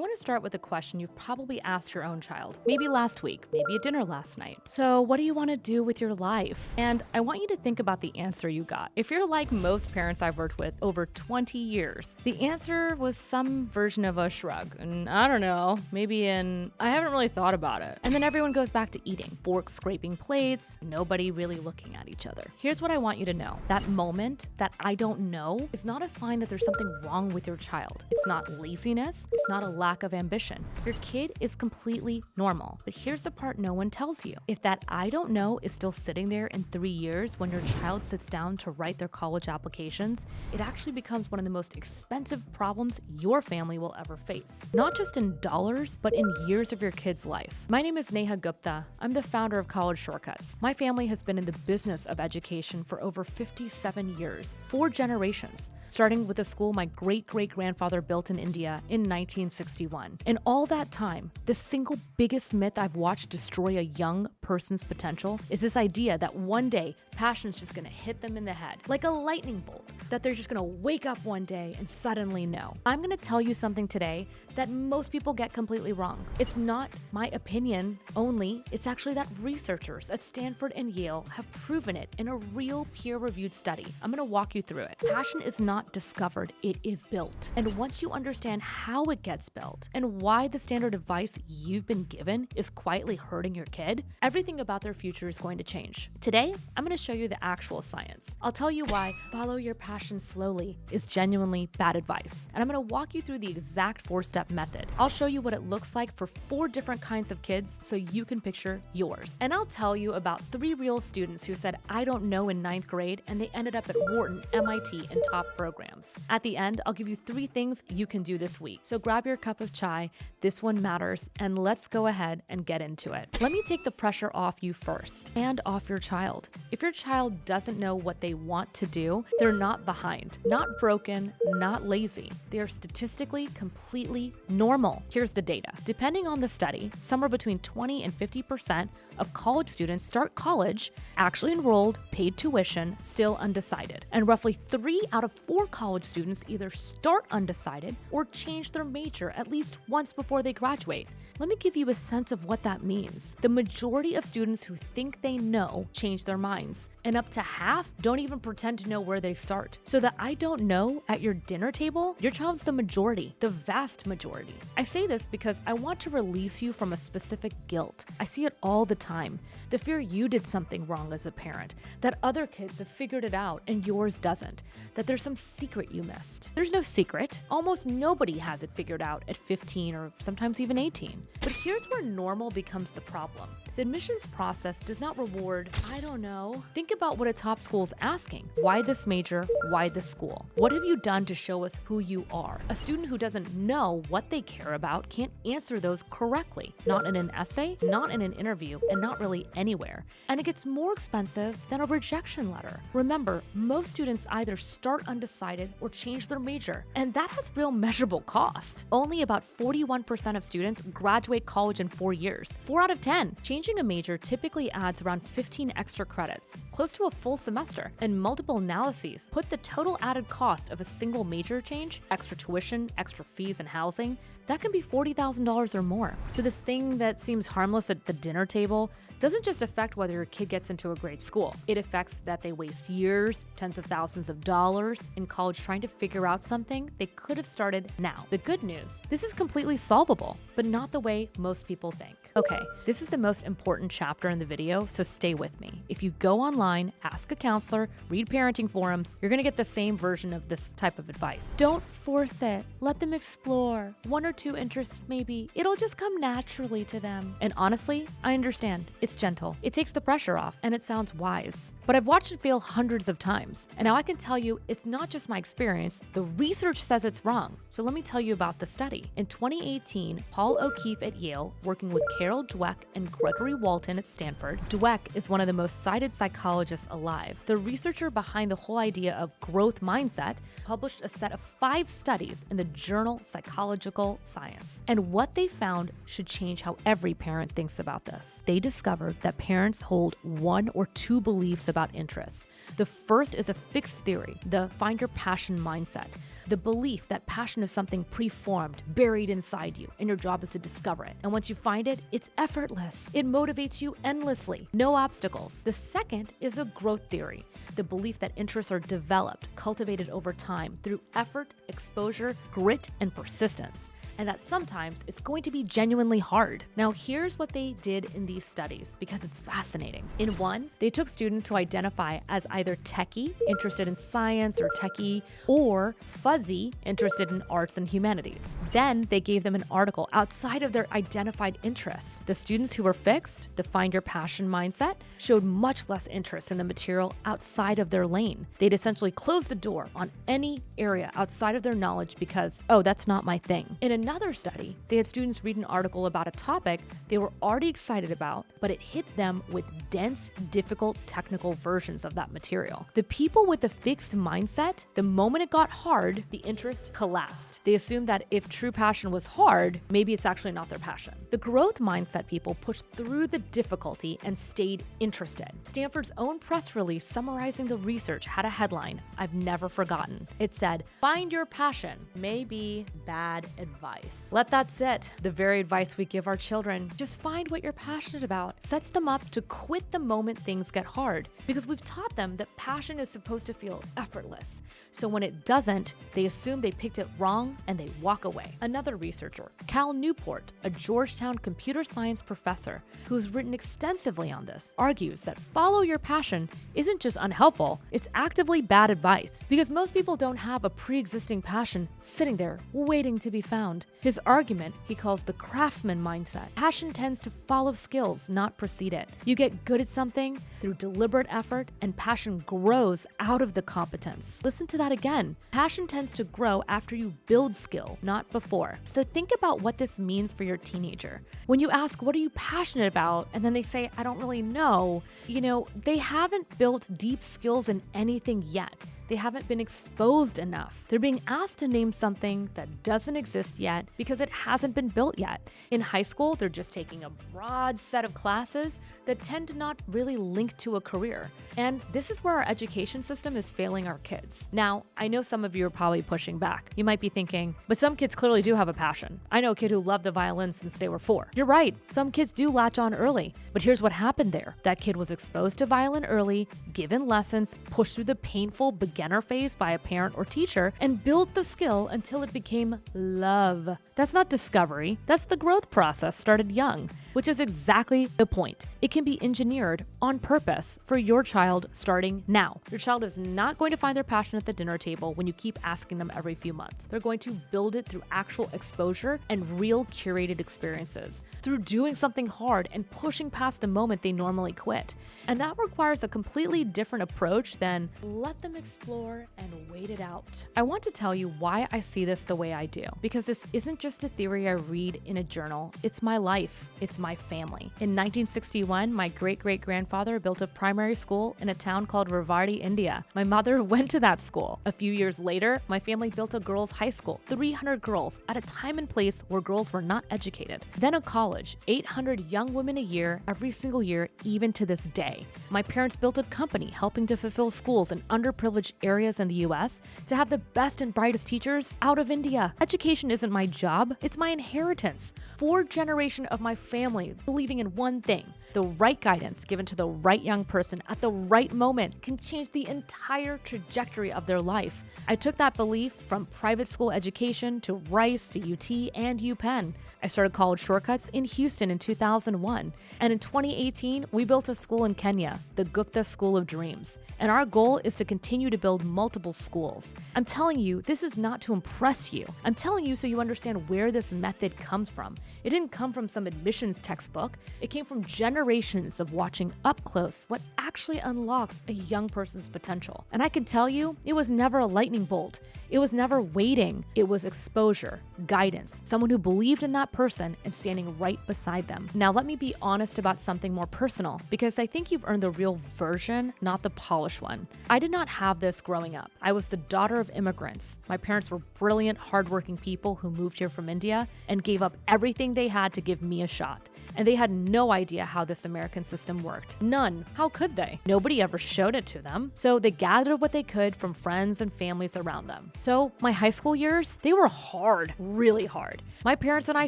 want to start with a question you've probably asked your own child, maybe last week, maybe at dinner last night. So, what do you want to do with your life? And I want you to think about the answer you got. If you're like most parents I've worked with over 20 years, the answer was some version of a shrug. And I don't know, maybe I haven't really thought about it. And then everyone goes back to eating, forks scraping plates, nobody really looking at each other. Here's what I want you to know. That moment, that I don't know, is not a sign that there's something wrong with your child. It's not laziness. It's not a lack of ambition. Your kid is completely normal. But here's the part no one tells you. If that I don't know is still sitting there in 3 years when your child sits down to write their college applications, it actually becomes one of the most expensive problems your family will ever face. Not just in dollars, but in years of your kid's life. My name is Neha Gupta. I'm the founder of College Shortcuts. My family has been in the business of education for over 57 years, 4 generations, starting with a school my great-great-grandfather built in India in 1961. In all that time, the single biggest myth I've watched destroy a young person's potential is this idea that one day passion's just gonna hit them in the head, like a lightning bolt, that they're just gonna wake up one day and suddenly know. I'm gonna tell you something today that most people get completely wrong. It's not my opinion only, it's actually that researchers at Stanford and Yale have proven it in a real peer-reviewed study. I'm gonna walk you through it. Passion is not discovered, it is built. And once you understand how it gets built and why the standard advice you've been given is quietly hurting your kid, everything about their future is going to change. Today, I'm going to show you the actual science. I'll tell you why follow your passion slowly is genuinely bad advice. And I'm going to walk you through the exact 4-step method. I'll show you what it looks like for 4 different kinds of kids so you can picture yours. And I'll tell you about 3 real students who said, I don't know in 9th grade, and they ended up at Wharton, MIT, and top programs. At the end, I'll give you 3 things you can do this week. So grab your cup of chai, this one matters, and let's go ahead and get into it. Let me take the pressure off you first and off your child. If your child doesn't know what they want to do, they're not behind, not broken, not lazy. They are statistically completely normal. Here's the data. Depending on the study, somewhere between 20 and 50% of college students start college, actually enrolled, paid tuition, still undecided. And roughly 3 out of 4 college students either start undecided or change their major at least once before they graduate. Let me give you a sense of what that means. The majority of students who think they know change their minds, and up to half don't even pretend to know where they start. So the I don't know at your dinner table, your child's the majority, the vast majority. I say this because I want to release you from a specific guilt. I see it all the time. The fear you did something wrong as a parent, that other kids have figured it out and yours doesn't, that there's some secret you missed. There's no secret. Almost nobody has it figured out at 15 or sometimes even 18. But here's where normal becomes the problem. The admissions process does not reward, I don't know. Think about what a top school's asking. Why this major? Why this school? What have you done to show us who you are? A student who doesn't know what they care about can't answer those correctly. Not in an essay, not in an interview, and not really anywhere. And it gets more expensive than a rejection letter. Remember, most students either start undecided or change their major, and that has real measurable cost. Only about 41% of students graduate college in 4 years. 4 out of 10. Changing a major typically adds around 15 extra credits, close to a full semester, and multiple analyses put the total added cost of a single major change, extra tuition, extra fees, and housing, that can be $40,000 or more. So this thing that seems harmless at the dinner table doesn't just affect whether your kid gets into a great school. It affects that they waste years, tens of thousands of dollars in college trying to figure out something they could have started now. The good news, this is completely solvable, but not the way most people think. Okay, this is the most important chapter in the video, so stay with me. If you go online, ask a counselor, read parenting forums, you're gonna get the same version of this type of advice. Don't force it. Let them explore. 1 or 2 interests maybe. It'll just come naturally to them. And honestly, I understand. It's gentle. It takes the pressure off, and it sounds wise. But I've watched it fail hundreds of times, and now I can tell you it's not just my experience. The research says it's wrong. So let me tell you about the study. In 2018, Paul O'Keefe at Yale, working with Carol Dweck and Gregory Walton at Stanford. Dweck is one of the most cited psychologists alive. The researcher behind the whole idea of growth mindset published a set of 5 studies in the journal Psychological Science. And what they found should change how every parent thinks about this. They discovered that parents hold 1 or 2 beliefs about interests. The first is a fixed theory, the find your passion mindset. The belief that passion is something preformed, buried inside you, and your job is to discover it. And once you find it, it's effortless. It motivates you endlessly, no obstacles. The second is a growth theory, the belief that interests are developed, cultivated over time through effort, exposure, grit, and persistence, and that sometimes it's going to be genuinely hard. Now, here's what they did in these studies, because it's fascinating. In one, they took students who identify as either techie, interested in science or techie, or fuzzy, interested in arts and humanities. Then they gave them an article outside of their identified interest. The students who were fixed, the find your passion mindset, showed much less interest in the material outside of their lane. They'd essentially closed the door on any area outside of their knowledge because, oh, that's not my thing. In another study, they had students read an article about a topic they were already excited about, but it hit them with dense, difficult technical versions of that material. The people with the fixed mindset, the moment it got hard, the interest collapsed. They assumed that if true passion was hard, maybe it's actually not their passion. The growth mindset people pushed through the difficulty and stayed interested. Stanford's own press release summarizing the research had a headline I've never forgotten. It said, "Find your passion may be bad advice." Let that sit. The very advice we give our children, just find what you're passionate about, sets them up to quit the moment things get hard, because we've taught them that passion is supposed to feel effortless. So when it doesn't, they assume they picked it wrong and they walk away. Another researcher, Cal Newport, a Georgetown computer science professor who's written extensively on this, argues that follow your passion isn't just unhelpful, it's actively bad advice, because most people don't have a pre-existing passion sitting there waiting to be found. His argument he calls the craftsman mindset. Passion tends to follow skills, not precede it. You get good at something through deliberate effort, and passion grows out of the competence. Listen to that again. Passion tends to grow after you build skill, not before. So think about what this means for your teenager. When you ask, what are you passionate about? And then they say, I don't really know. They haven't built deep skills in anything yet. They haven't been exposed enough. They're being asked to name something that doesn't exist yet because it hasn't been built yet. In high school, they're just taking a broad set of classes that tend to not really link to a career. And this is where our education system is failing our kids. Now, I know some of you are probably pushing back. You might be thinking, but some kids clearly do have a passion. I know a kid who loved the violin since they were 4. You're right, some kids do latch on early. But here's what happened there. That kid was exposed to violin early, given lessons, pushed through the painful beginner phase by a parent or teacher, and built the skill until it became love. That's not discovery. That's the growth process started young, which is exactly the point. It can be engineered on purpose for your child starting now. Your child is not going to find their passion at the dinner table when you keep asking them every few months. They're going to build it through actual exposure and real curated experiences, through doing something hard and pushing past the moment they normally quit. And that requires a completely different approach than let them explore and wait it out. I want to tell you why I see this the way I do, because this isn't just a theory I read in a journal. It's my life. It's my family. In 1961, my great-great-grandfather built a primary school in a town called Rewari, India. My mother went to that school. A few years later, my family built a girls' high school, 300 girls, at a time and place where girls were not educated. Then a college, 800 young women a year, every single year, even to this day. My parents built a company helping to fulfill schools in underprivileged areas in the US to have the best and brightest teachers out of India. Education isn't my job, it's my inheritance. 4 generations of my family believing in one thing: the right guidance given to the right young person at the right moment can change the entire trajectory of their life. I took that belief from private school education to Rice to UT and UPenn. I started College Shortcuts in Houston in 2001. And in 2018, we built a school in Kenya, the Gupta School of Dreams. And our goal is to continue to build multiple schools. I'm telling you, this is not to impress you. I'm telling you so you understand where this method comes from. It didn't come from some admissions textbook. It came from generations of watching up close what actually unlocks a young person's potential. And I can tell you, it was never a lightning bolt. It was never waiting. It was exposure, guidance, someone who believed in that person and standing right beside them. Now, let me be honest about something more personal, because I think you've earned the real version, not the polished one. I did not have this growing up. I was the daughter of immigrants. My parents were brilliant, hardworking people who moved here from India and gave up everything they had to give me a shot. and they had no idea how this American system worked. None. How could they? Nobody ever showed it to them. So they gathered what they could from friends and families around them. So my high school years, they were hard, really hard. My parents and I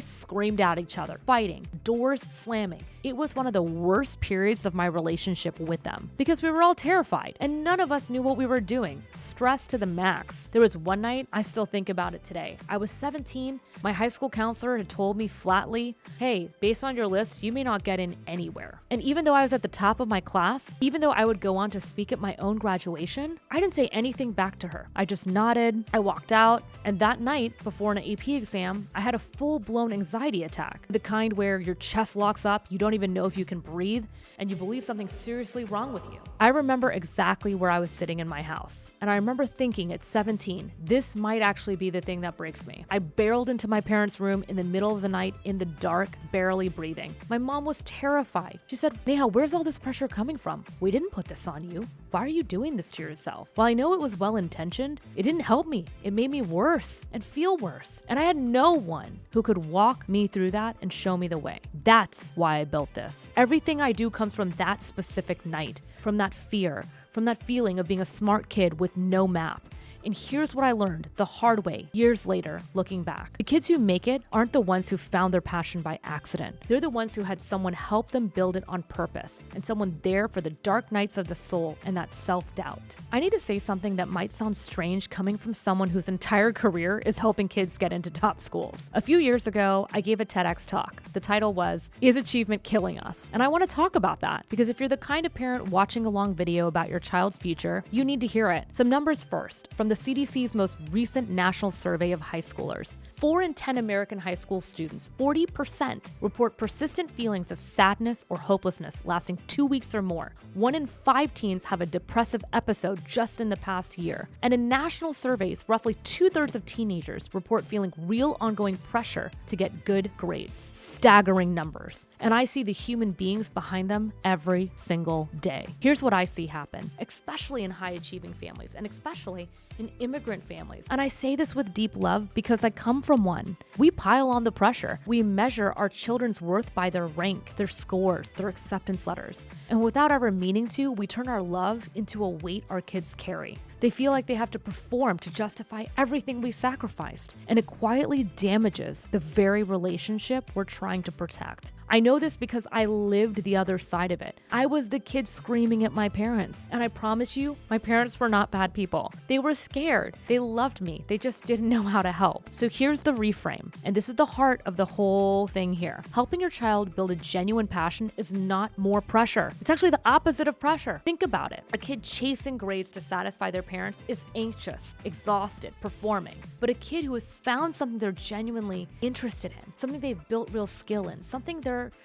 screamed at each other, fighting, doors slamming. It was one of the worst periods of my relationship with them because we were all terrified and none of us knew what we were doing. Stressed to the max. There was one night, I still think about it today. I was 17. My high school counselor had told me flatly, hey, based on your list, you may not get in anywhere. And even though I was at the top of my class, even though I would go on to speak at my own graduation, I didn't say anything back to her. I just nodded, I walked out, and that night, before an AP exam, I had a full-blown anxiety attack. The kind where your chest locks up, you don't even know if you can breathe, and you believe something's seriously wrong with you. I remember exactly where I was sitting in my house, and I remember thinking at 17, this might actually be the thing that breaks me. I barreled into my parents' room in the middle of the night in the dark, barely breathing. My mom was terrified. She said, Neha, where's all this pressure coming from? We didn't put this on you. Why are you doing this to yourself? While I know it was well-intentioned, it didn't help me. It made me worse and feel worse. And I had no one who could walk me through that and show me the way. That's why I built this. Everything I do comes from that specific night, from that fear, from that feeling of being a smart kid with no map. And here's what I learned the hard way, years later, looking back. The kids who make it aren't the ones who found their passion by accident. They're the ones who had someone help them build it on purpose, and someone there for the dark nights of the soul and that self-doubt. I need to say something that might sound strange coming from someone whose entire career is helping kids get into top schools. A few years ago, I gave a TEDx talk. The title was, Is Achievement Killing Us? And I want to talk about that, because if you're the kind of parent watching a long video about your child's future, you need to hear it. Some numbers first. From the CDC's most recent national survey of high schoolers, 4 in 10 American high school students, 40%, report persistent feelings of sadness or hopelessness lasting 2 weeks or more. 1 in 5 teens have a depressive episode just in the past year. And in national surveys, roughly 2/3 of teenagers report feeling real ongoing pressure to get good grades. Staggering numbers. And I see the human beings behind them every single day. Here's what I see happen, especially in high-achieving families, and especially in immigrant families. And I say this with deep love because I come from one. We pile on the pressure. We measure our children's worth by their rank, their scores, their acceptance letters. And without ever meaning to, we turn our love into a weight our kids carry. They feel like they have to perform to justify everything we sacrificed, and it quietly damages the very relationship we're trying to protect. I know this because I lived the other side of it. I was the kid screaming at my parents, and I promise you, my parents were not bad people. They were scared. They loved me. They just didn't know how to help. So here's the reframe, and this is the heart of the whole thing here. Helping your child build a genuine passion is not more pressure. It's actually the opposite of pressure. Think about it. A kid chasing grades to satisfy their parents is anxious, exhausted, performing. But a kid who has found something they're genuinely interested in, something they've built real skill in, something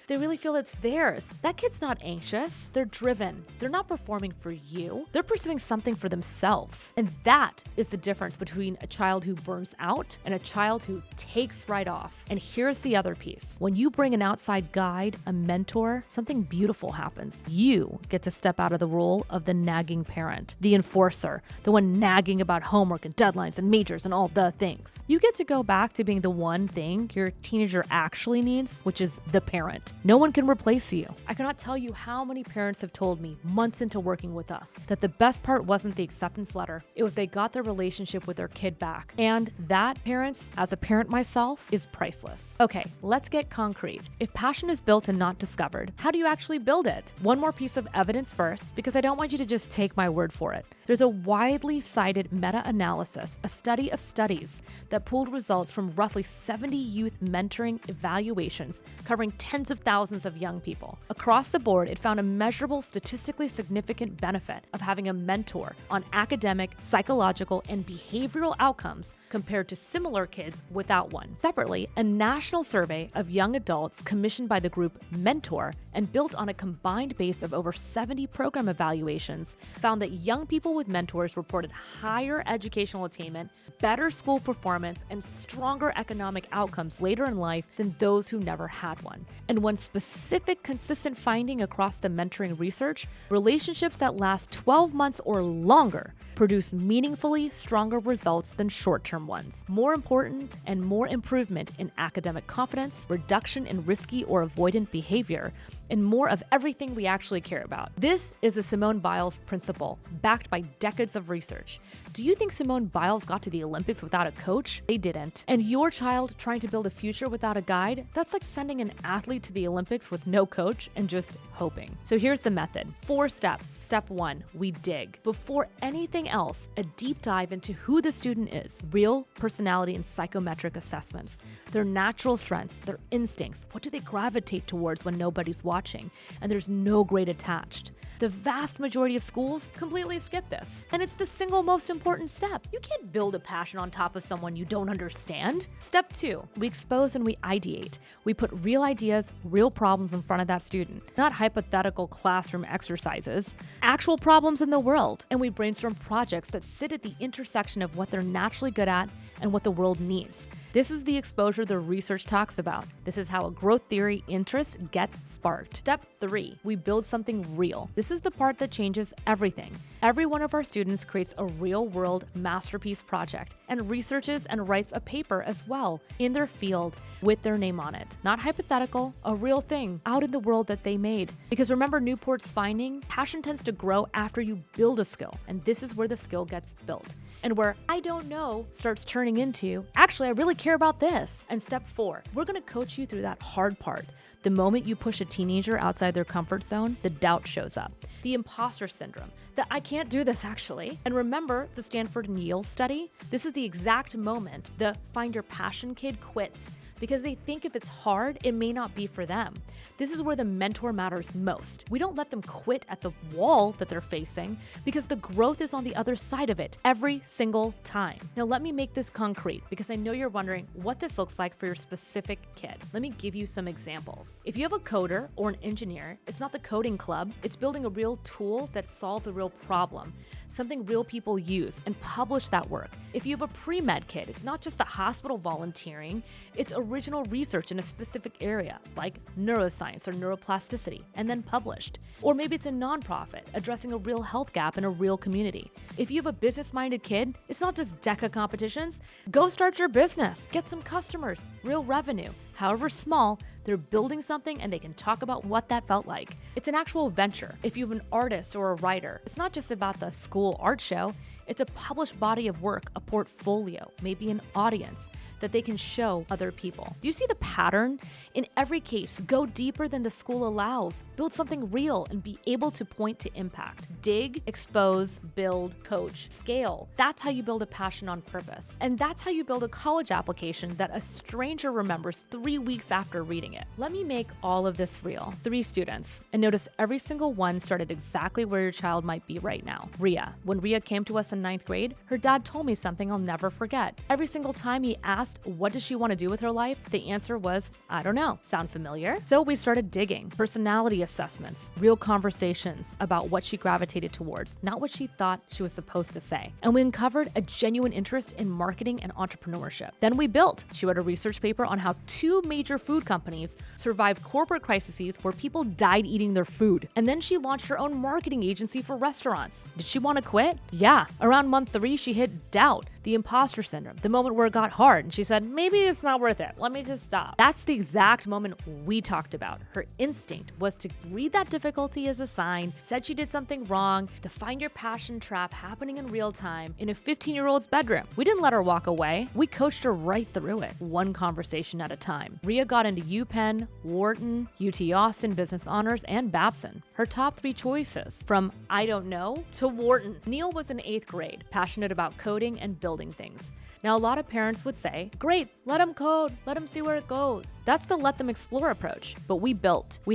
they really feel it's theirs, that kid's not anxious. They're driven. They're not performing for you. They're pursuing something for themselves. And that is the difference between a child who burns out and a child who takes right off. And here's the other piece. When you bring an outside guide, a mentor, something beautiful happens. You get to step out of the role of the nagging parent, the enforcer, the one nagging about homework and deadlines and majors and all the things. You get to go back to being the one thing your teenager actually needs, which is the parent. No one can replace you. I cannot tell you how many parents have told me months into working with us that the best part wasn't the acceptance letter. It was they got their relationship with their kid back. And that, parents, as a parent myself, is priceless. Okay, let's get concrete. If passion is built and not discovered, how do you actually build it? One more piece of evidence first, because I don't want you to just take my word for it. There's a widely cited meta-analysis, a study of studies that pulled results from roughly 70 youth mentoring evaluations covering tens of thousands of young people. Across the board, it found a measurable, statistically significant benefit of having a mentor on academic, psychological, and behavioral outcomes compared to similar kids without one. Separately, a national survey of young adults commissioned by the group Mentor and built on a combined base of over 70 program evaluations found that young people with mentors reported higher educational attainment, better school performance, and stronger economic outcomes later in life than those who never had one. And one specific consistent finding across the mentoring research, relationships that last 12 months or longer produce meaningfully stronger results than short-term one-on-ones. More important and more improvement in academic confidence, reduction in risky or avoidant behavior, and more of everything we actually care about. This is the Simone Biles principle, backed by decades of research. Do you think Simone Biles got to the Olympics without a coach? They didn't. And your child trying to build a future without a guide? That's like sending an athlete to the Olympics with no coach and just hoping. So here's the method. 4 steps. Step 1, we dig. Before anything else, a deep dive into who the student is. Real personality and psychometric assessments. Their natural strengths, their instincts. What do they gravitate towards when nobody's watching? And there's no grade attached. The vast majority of schools completely skip this. And it's the single most important step. You can't build a passion on top of someone you don't understand. Step 2, we expose and we ideate. We put real ideas, real problems in front of that student, not hypothetical classroom exercises, actual problems in the world. And we brainstorm projects that sit at the intersection of what they're naturally good at and what the world needs. This is the exposure the research talks about. This is how a growth theory interest gets sparked. Step 3, we build something real. This is the part that changes everything. Every one of our students creates a real-world masterpiece project and researches and writes a paper as well in their field with their name on it. Not hypothetical, a real thing out in the world that they made. Because remember Newport's finding? Passion tends to grow after you build a skill, and this is where the skill gets built. And where I don't know starts turning into, actually, I really care about this. And step 4, we're gonna coach you through that hard part. The moment you push a teenager outside their comfort zone, the doubt shows up. The imposter syndrome, that I can't do this actually. And remember the Stanford and Yale study? This is the exact moment the find your passion kid quits because they think if it's hard, it may not be for them. This is where the mentor matters most. We don't let them quit at the wall that they're facing because the growth is on the other side of it every single time. Now let me make this concrete because I know you're wondering what this looks like for your specific kid. Let me give you some examples. If you have a coder or an engineer, it's not the coding club, it's building a real tool that solves a real problem, something real people use, and publish that work. If you have a pre-med kid, it's not just the hospital volunteering, it's original research in a specific area, like neuroscience or neuroplasticity, and then published. Or maybe it's a nonprofit addressing a real health gap in a real community. If you have a business-minded kid, it's not just DECA competitions. Go start your business, get some customers, real revenue. However small, they're building something and they can talk about what that felt like. It's an actual venture. If you have an artist or a writer, it's not just about the school art show, it's a published body of work, a portfolio, maybe an audience that they can show other people. Do you see the pattern? In every case, go deeper than the school allows. Build something real and be able to point to impact. Dig, expose, build, coach, scale. That's how you build a passion on purpose. And that's how you build a college application that a stranger remembers 3 weeks after reading it. Let me make all of this real. 3 students, and notice every single one started exactly where your child might be right now. Rhea. When Rhea came to us in 9th grade, her dad told me something I'll never forget. Every single time he asked, what does she want to do with her life? The answer was, I don't know. Sound familiar? So we started digging. Personality assessments, real conversations about what she gravitated towards, not what she thought she was supposed to say. And we uncovered a genuine interest in marketing and entrepreneurship. Then we built. She wrote a research paper on how 2 major food companies survived corporate crises where people died eating their food. And then she launched her own marketing agency for restaurants. Did she want to quit? Yeah. Around month 3, she hit doubt. The imposter syndrome, the moment where it got hard and she said, maybe it's not worth it. Let me just stop. That's the exact moment we talked about. Her instinct was to read that difficulty as a sign, said she did something wrong, to find your passion trap happening in real time in a 15-year-old's bedroom. We didn't let her walk away. We coached her right through it, one conversation at a time. Rhea got into UPenn, Wharton, UT Austin Business Honors, and Babson. Her top 3 choices, from I don't know to Wharton. Neil was in 8th grade, passionate about coding and building things. Now, a lot of parents would say, great, let him code, let him see where it goes. That's the let them explore approach. But we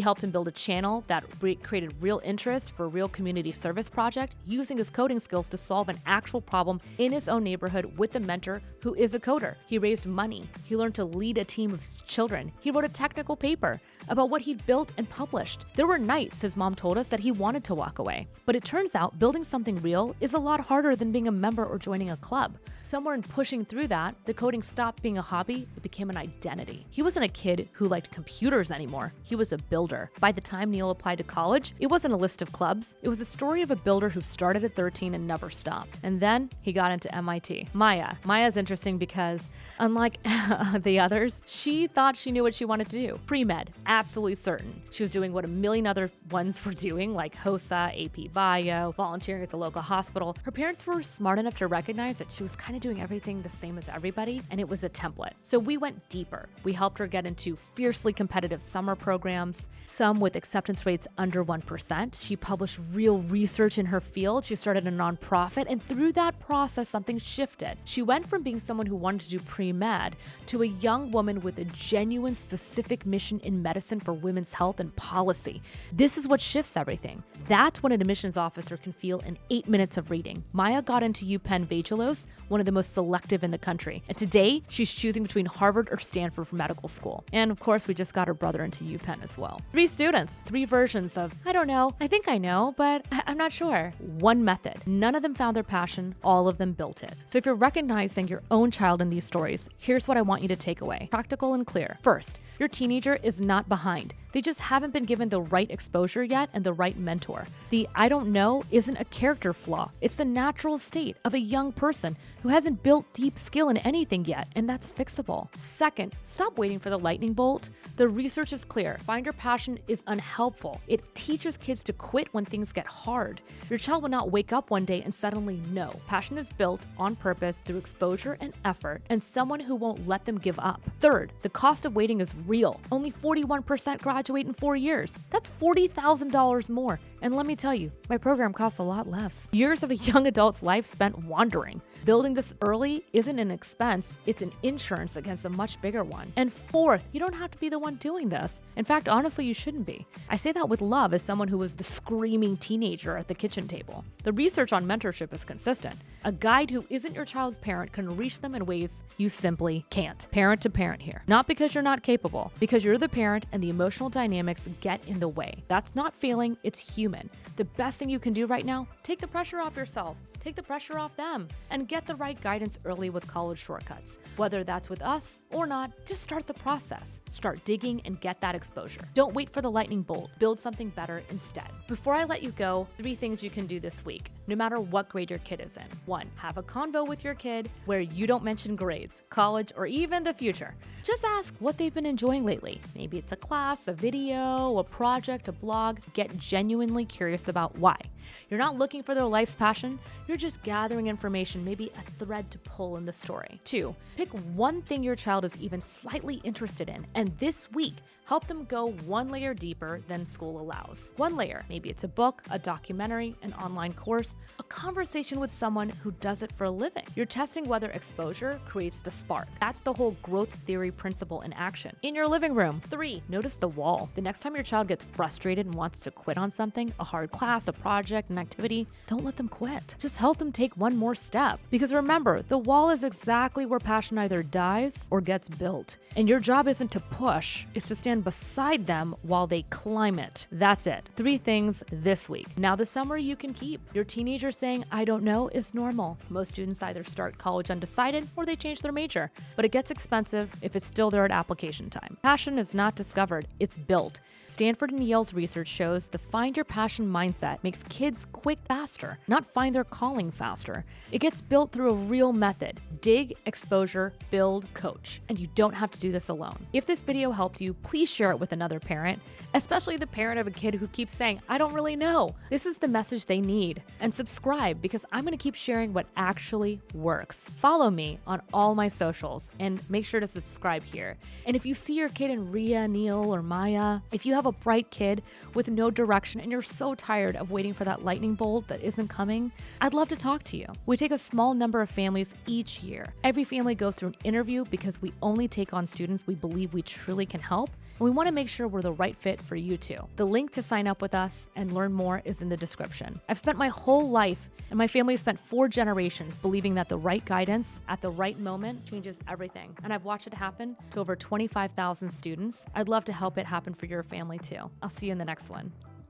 helped him build a channel that created real interest for a real community service project, using his coding skills to solve an actual problem in his own neighborhood with a mentor who is a coder. He raised money. He learned to lead a team of children. He wrote a technical paper about what he'd built and published. There were nights his mom told us that he wanted to walk away. But it turns out building something real is a lot harder than being a member or joining a club. Somewhere in pushing Pushing through that, the coding stopped being a hobby, it became an identity. He wasn't a kid who liked computers anymore. He was a builder. By the time Neil applied to college, it wasn't a list of clubs. It was a story of a builder who started at 13 and never stopped. And then he got into MIT. Maya's interesting because, unlike the others, she thought she knew what she wanted to do. Pre-med, absolutely certain. She was doing what a million other ones were doing, like HOSA, AP Bio, volunteering at the local hospital. Her parents were smart enough to recognize that she was kind of doing everything the same as everybody, and it was a template. So we went deeper. We helped her get into fiercely competitive summer programs, some with acceptance rates under 1%. She published real research in her field. She started a nonprofit, and through that process, something shifted. She went from being someone who wanted to do pre-med to a young woman with a genuine, specific mission in medicine for women's health and policy. This is what shifts everything. That's when an admissions officer can feel in 8 minutes of reading. Maya got into UPenn Vagelos, one of the most selective in the country. And today, she's choosing between Harvard or Stanford for medical school. And of course, we just got her brother into UPenn as well. 3 students, 3 versions of, I don't know, I think I know, but I'm not sure. 1 method. None of them found their passion, all of them built it. So if you're recognizing your own child in these stories, here's what I want you to take away. Practical and clear. First, your teenager is not behind. They just haven't been given the right exposure yet and the right mentor. The I don't know isn't a character flaw. It's the natural state of a young person who hasn't built deep skill in anything yet, and that's fixable. Second, stop waiting for the lightning bolt. The research is clear. Find your passion is unhelpful. It teaches kids to quit when things get hard. Your child will not wake up one day and suddenly know. Passion is built on purpose through exposure and effort, and someone who won't let them give up. Third, the cost of waiting is real. Only 41% graduate in 4 years. That's $40,000 more. And let me tell you, my program costs a lot less. Years of a young adult's life spent wandering. Building this early isn't an expense, it's an insurance against a much bigger one. And fourth, you don't have to be the one doing this. In fact, honestly, you shouldn't be. I say that with love as someone who was the screaming teenager at the kitchen table. The research on mentorship is consistent. A guide who isn't your child's parent can reach them in ways you simply can't. Parent to parent here. Not because you're not capable, because you're the parent and the emotional dynamics get in the way. That's not failing, it's human. The best thing you can do right now, take the pressure off yourself. Take the pressure off them and get the right guidance early with college shortcuts. Whether that's with us or not, just start the process. Start digging and get that exposure. Don't wait for the lightning bolt. Build something better instead. Before I let you go, 3 things you can do this week, no matter what grade your kid is in. 1, have a convo with your kid where you don't mention grades, college, or even the future. Just ask what they've been enjoying lately. Maybe it's a class, a video, a project, a blog. Get genuinely curious about why. You're not looking for their life's passion, you're just gathering information, maybe a thread to pull in the story. 2, pick one thing your child is even slightly interested in, and this week, help them go 1 layer deeper than school allows. 1 layer, maybe it's a book, a documentary, an online course, a conversation with someone who does it for a living. You're testing whether exposure creates the spark. That's the whole growth theory principle in action. In your living room. 3, notice the wall. The next time your child gets frustrated and wants to quit on something, a hard class, a project, an activity, don't let them quit. Just help them take one more step. Because remember, the wall is exactly where passion either dies or gets built. And your job isn't to push, it's to stand beside them while they climb it. That's it. 3 things this week. Now the summary you can keep. Your teenager saying, I don't know, is normal. Most students either start college undecided or they change their major. But it gets expensive if it's still there at application time. Passion is not discovered, it's built. Stanford and Yale's research shows the find your passion mindset makes kids quit faster, not find their calling faster. It gets built through a real method. Dig, exposure, build, coach. And you don't have to do this alone. If this video helped you, please share it with another parent, especially the parent of a kid who keeps saying, I don't really know. This is the message they need. And subscribe because I'm going to keep sharing what actually works. Follow me on all my socials and make sure to subscribe here. And if you see your kid in Ria, Neil, or Maya, if you have a bright kid with no direction and you're so tired of waiting for that lightning bolt that isn't coming, I'd love to talk to you. We take a small number of families each year. Every family goes through an interview because we only take on students we believe we truly can help. And we want to make sure we're the right fit for you too. The link to sign up with us and learn more is in the description. I've spent my whole life and my family has spent 4 generations believing that the right guidance at the right moment changes everything. And I've watched it happen to over 25,000 students. I'd love to help it happen for your family too. I'll see you in the next one.